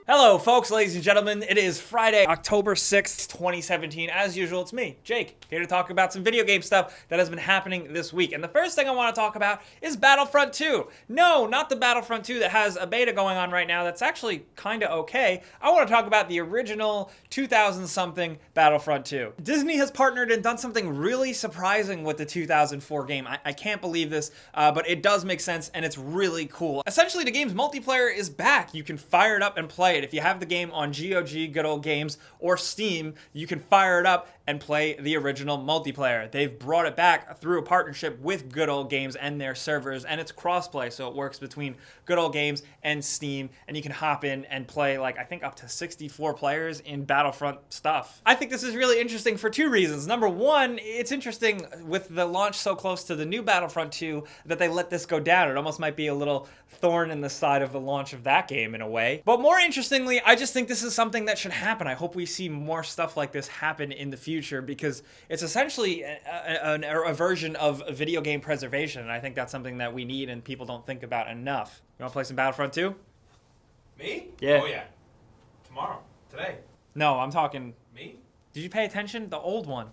Hello folks, ladies and gentlemen, it is Friday, October 6th, 2017. As usual, it's me, Jake, here to talk about some video game stuff that has been happening this week. And the first thing I want to talk about is Battlefront 2. No, not the Battlefront 2 that has a beta going on right now that's actually kind of okay. I want to talk about the original 2000-something Battlefront 2. Disney has partnered and done something really surprising with the 2004 game. I can't believe this, but it does make sense and it's really cool. Essentially, the game's multiplayer is back. You can fire it up and play it. If you have the game on GOG, Good Old Games, or Steam, you can fire it up and play the original multiplayer. They've brought it back through a partnership with Good Old Games and their servers, and it's crossplay, so it works between Good Old Games and Steam, and you can hop in and play, like, I think up to 64 players in Battlefront stuff. I think this is really interesting for two reasons. Number one, it's interesting with the launch so close to the new Battlefront 2 that they let this go down. It almost might be a little thorn in the side of the launch of that game in a way. But more interestingly, I just think this is something that should happen. I hope we see more stuff like this happen in the future because it's essentially a version of video game preservation, and I think that's something that we need and people don't think about enough. You want to play some Battlefront 2? Me? Yeah. Oh, yeah. Tomorrow. Today. No, I'm talking... Me? Did you pay attention? The old one.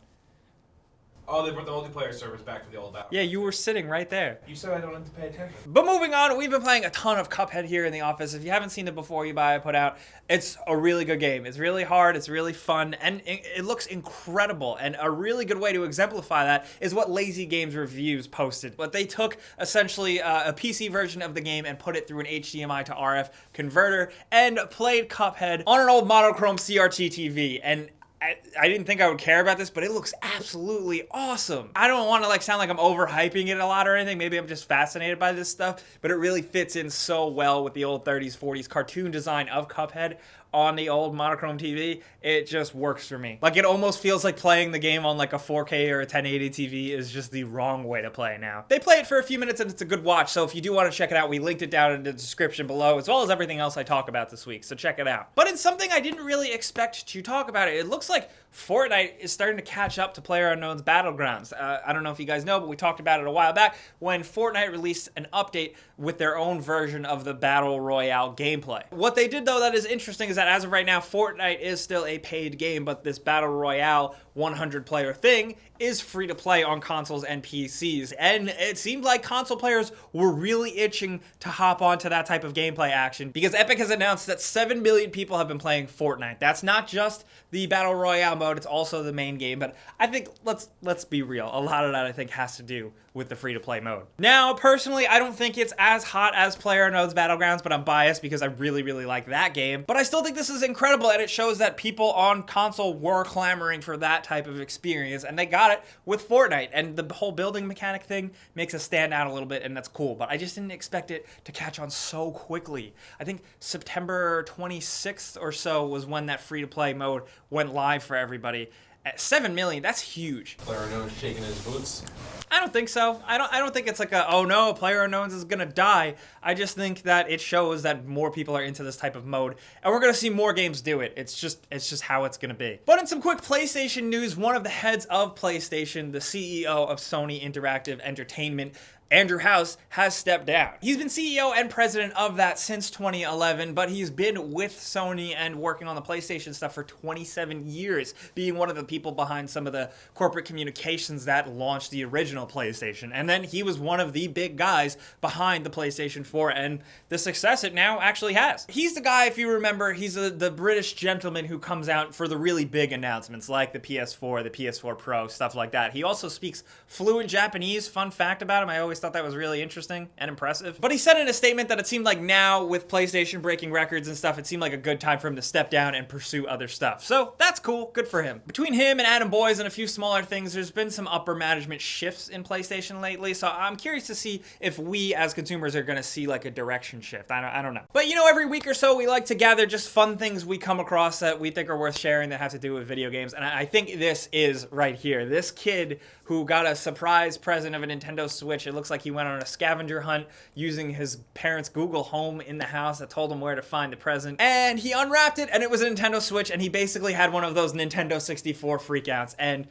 Oh, they brought the multiplayer servers back to the old Battlefront. Yeah, you were sitting right there. You said I don't have to pay attention. But moving on, we've been playing a ton of Cuphead here in the office. If you haven't seen it before, you buy it, put out. It's a really good game. It's really hard, it's really fun, and it looks incredible. And a really good way to exemplify that is what Lazy Games Reviews posted. But they took essentially a PC version of the game and put it through an HDMI to RF converter and played Cuphead on an old monochrome CRT TV. And I didn't think I would care about this, but it looks absolutely awesome. I don't want to sound like I'm overhyping it a lot or anything. Maybe I'm just fascinated by this stuff, but it really fits in so well with the old 30s, 40s cartoon design of Cuphead on the old monochrome TV. It just works for me. Like, it almost feels like playing the game on like a 4K or a 1080 TV is just the wrong way to play now. They play it for a few minutes and it's a good watch, so if you do want to check it out, we linked it down in the description below, as well as everything else I talk about this week, so check it out. But in something I didn't really expect to talk about it looks like Fortnite is starting to catch up to PlayerUnknown's Battlegrounds. I don't know if you guys know, but we talked about it a while back when Fortnite released an update with their own version of the Battle Royale gameplay. What they did, though, that is interesting is that as of right now, Fortnite is still a paid game, but this Battle Royale 100-player thing is free to play on consoles and PCs. And it seemed like console players were really itching to hop onto that type of gameplay action because Epic has announced that 7 million people have been playing Fortnite. That's not just the Battle Royale mode, it's also the main game. But I think, let's be real, a lot of that I think has to do with the free-to-play mode. Now, personally, I don't think it's as hot as PlayerUnknown's Battlegrounds, but I'm biased because I really, really like that game. But I still think this is incredible, and it shows that people on console were clamoring for that type of experience, and they got it with Fortnite. And the whole building mechanic thing makes it stand out a little bit, and that's cool. But I just didn't expect it to catch on so quickly. I think September 26th or so was when that free-to-play mode went live for everybody. At 7 million, that's huge. PlayerUnknown's shaking his boots. I don't think so. I don't think it's like a, oh no, PlayerUnknown's is gonna die. I just think that it shows that more people are into this type of mode, and we're gonna see more games do it. It's just how it's gonna be. But in some quick PlayStation news, one of the heads of PlayStation, the CEO of Sony Interactive Entertainment, Andrew House, has stepped down. He's been CEO and president of that since 2011, but he's been with Sony and working on the PlayStation stuff for 27 years, being one of the people behind some of the corporate communications that launched the original PlayStation. And then he was one of the big guys behind the PlayStation 4 and the success it now actually has. He's the guy, if you remember, he's the British gentleman who comes out for the really big announcements like the PS4, the PS4 Pro, stuff like that. He also speaks fluent Japanese. Fun fact about him, I always thought that was really interesting and impressive. But he said in a statement that it seemed like now, with PlayStation breaking records and stuff, it seemed like a good time for him to step down and pursue other stuff. So that's cool, good for him. Between him and Adam Boyes and a few smaller things, there's been some upper management shifts in PlayStation lately, so I'm curious to see if we as consumers are gonna see like a direction shift. I don't know. But you know, every week or so we like to gather just fun things we come across that we think are worth sharing that have to do with video games, and I think this is right here. This kid who got a surprise present of a Nintendo Switch. It looks like he went on a scavenger hunt using his parents' Google Home in the house that told him where to find the present. And he unwrapped it, and it was a Nintendo Switch, and he basically had one of those Nintendo 64 freakouts. And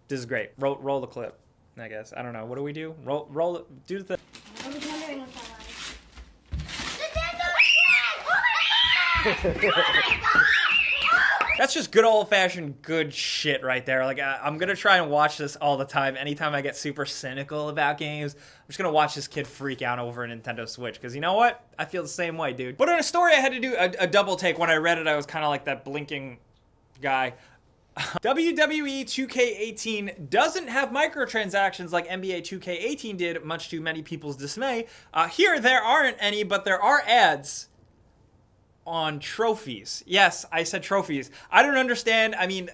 this is great. Roll the clip, I guess. I don't know. What do we do? Roll it. Do the... I was wondering what that was. Nintendo Switch! Oh my god! That's just good old-fashioned good shit right there. Like, I'm gonna try and watch this all the time. Anytime I get super cynical about games, I'm just gonna watch this kid freak out over a Nintendo Switch. Because you know what? I feel the same way, dude. But in a story, I had to do a double take. When I read it, I was kind of like that blinking guy. WWE 2K18 doesn't have microtransactions like NBA 2K18 did, much to many people's dismay. Here, there aren't any, but there are ads on trophies. Yes, I said trophies. I don't understand. I mean,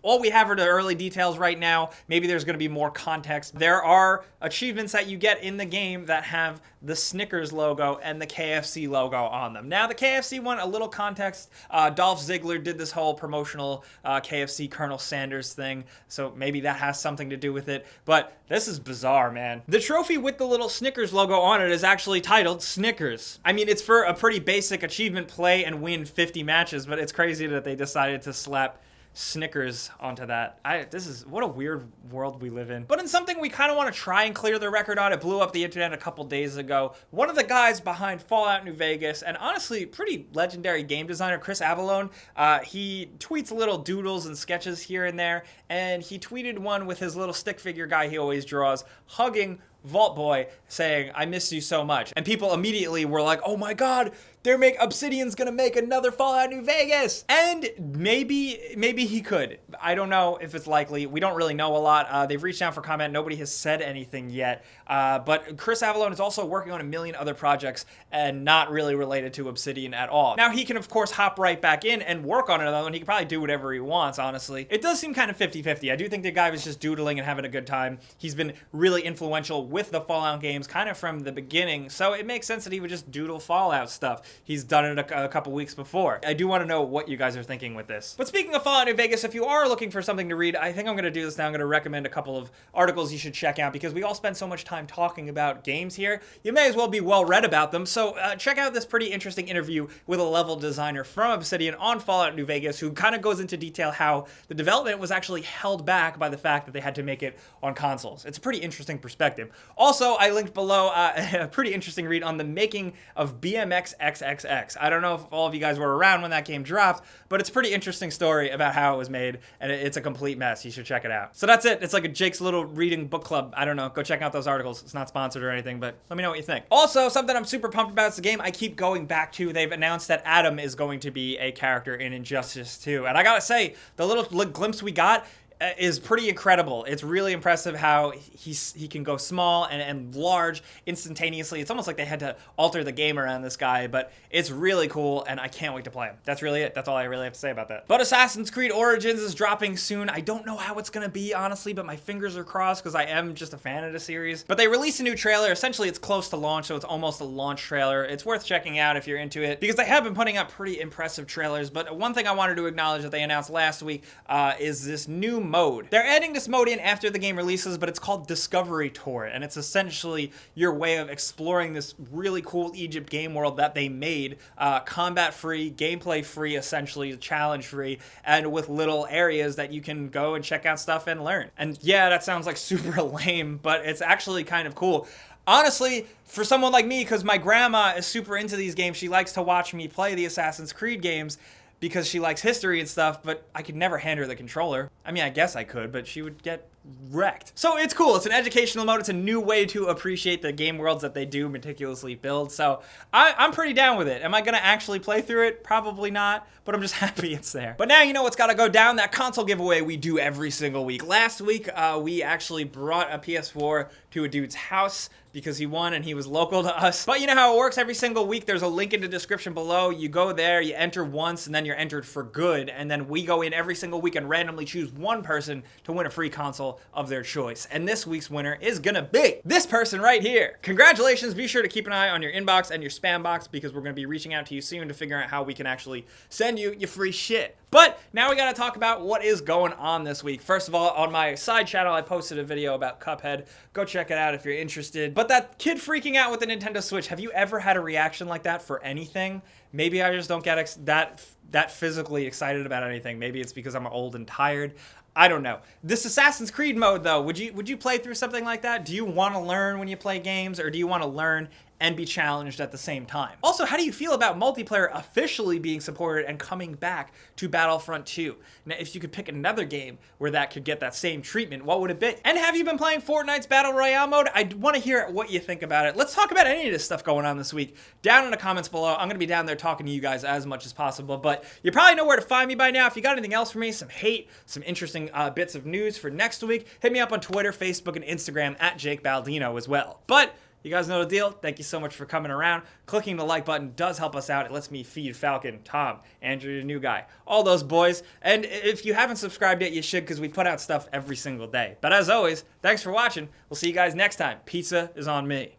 all we have are the early details right now. Maybe there's going to be more context. There are achievements that you get in the game that have the Snickers logo and the KFC logo on them. Now, the KFC one, a little context. Dolph Ziggler did this whole promotional KFC Colonel Sanders thing, so maybe that has something to do with it. But this is bizarre, man. The trophy with the little Snickers logo on it is actually titled Snickers. I mean, it's for a pretty basic achievement: play and win 50 matches, but it's crazy that they decided to slap Snickers onto that. What a weird world we live in. But in something we kind of want to try and clear the record on, it blew up the internet a couple days ago. One of the guys behind Fallout New Vegas, and honestly pretty legendary game designer, Chris Avallone, he tweets little doodles and sketches here and there, and he tweeted one with his little stick figure guy he always draws, hugging Vault Boy, saying, "I miss you so much." And people immediately were like, "Oh my god, Obsidian's gonna make another Fallout New Vegas." And maybe he could. I don't know if it's likely. We don't really know a lot. They've reached out for comment. Nobody has said anything yet. But Chris Avallone is also working on a million other projects and not really related to Obsidian at all. Now, he can, of course, hop right back in and work on another one. He can probably do whatever he wants, honestly. It does seem kind of 50-50. I do think the guy was just doodling and having a good time. He's been really influential with the Fallout games kind of from the beginning, so it makes sense that he would just doodle Fallout stuff. He's done it a couple weeks before. I do want to know what you guys are thinking with this. But speaking of Fallout New Vegas, if you are looking for something to read, I think I'm going to do this now. I'm going to recommend a couple of articles you should check out, because we all spend so much time talking about games here. You may as well be well read about them. So check out this pretty interesting interview with a level designer from Obsidian on Fallout New Vegas, who kind of goes into detail how the development was actually held back by the fact that they had to make it on consoles. It's a pretty interesting perspective. Also, I linked below a pretty interesting read on the making of BMX XXX. I don't know if all of you guys were around when that game dropped, but it's a pretty interesting story about how it was made, and it's a complete mess. You should check it out. So that's it. It's like a Jake's Little Reading Book Club. I don't know. Go check out those articles. It's not sponsored or anything, but let me know what you think. Also, something I'm super pumped about is the game I keep going back to. They've announced that Adam is going to be a character in Injustice 2, and I gotta say, the little glimpse we got is pretty incredible. It's really impressive how he can go small and large instantaneously. It's almost like they had to alter the game around this guy, but it's really cool, and I can't wait to play him. That's really it. That's all I really have to say about that. But Assassin's Creed Origins is dropping soon. I don't know how it's gonna be, honestly, but my fingers are crossed because I am just a fan of the series. But they released a new trailer. Essentially, it's close to launch, so it's almost a launch trailer. It's worth checking out if you're into it, because they have been putting out pretty impressive trailers. But one thing I wanted to acknowledge that they announced last week is this new mode. They're adding this mode in after the game releases, but it's called Discovery Tour, and it's essentially your way of exploring this really cool Egypt game world that they made, combat-free, gameplay-free, essentially, challenge-free, and with little areas that you can go and check out stuff and learn. And yeah, that sounds like super lame, but it's actually kind of cool. Honestly, for someone like me, because my grandma is super into these games, she likes to watch me play the Assassin's Creed games, because she likes history and stuff, but I could never hand her the controller. I mean, I guess I could, but she would get wrecked. So it's cool. It's an educational mode. It's a new way to appreciate the game worlds that they do meticulously build. So I'm pretty down with it. Am I going to actually play through it? Probably not, but I'm just happy it's there. But now you know what's got to go down, that console giveaway we do every single week. Last week, we actually brought a PS4 to a dude's house because he won and he was local to us. But you know how it works every single week. There's a link in the description below. You go there, you enter once, and then you're entered for good. And then we go in every single week and randomly choose one person to win a free console of their choice. And this week's winner is gonna be this person right here. Congratulations. Be sure to keep an eye on your inbox and your spam box, because we're gonna be reaching out to you soon to figure out how we can actually send you your free shit. But now we gotta talk about what is going on this week. First of all, on my side channel, I posted a video about Cuphead. Go check it out if you're interested. But that kid freaking out with the Nintendo Switch, have you ever had a reaction like that for anything? Maybe I just don't get that physically excited about anything. Maybe it's because I'm old and tired. I don't know. This Assassin's Creed mode, though, would you play through something like that? Do you want to learn when you play games, or do you want to learn and be challenged at the same time. Also, how do you feel about multiplayer officially being supported and coming back to Battlefront 2? Now, if you could pick another game where that could get that same treatment, what would it be? And have you been playing Fortnite's Battle Royale mode? I want to hear what you think about it. Let's talk about any of this stuff going on this week down in the comments below. I'm going to be down there talking to you guys as much as possible, but you probably know where to find me by now. If you got anything else for me, some hate, some interesting bits of news for next week, hit me up on Twitter, Facebook, and Instagram at Jake Baldino as well. But you guys know the deal. Thank you so much for coming around. Clicking the like button does help us out. It lets me feed Falcon, Tom, Andrew, the new guy, all those boys. And if you haven't subscribed yet, you should, because we put out stuff every single day. But as always, thanks for watching. We'll see you guys next time. Pizza is on me.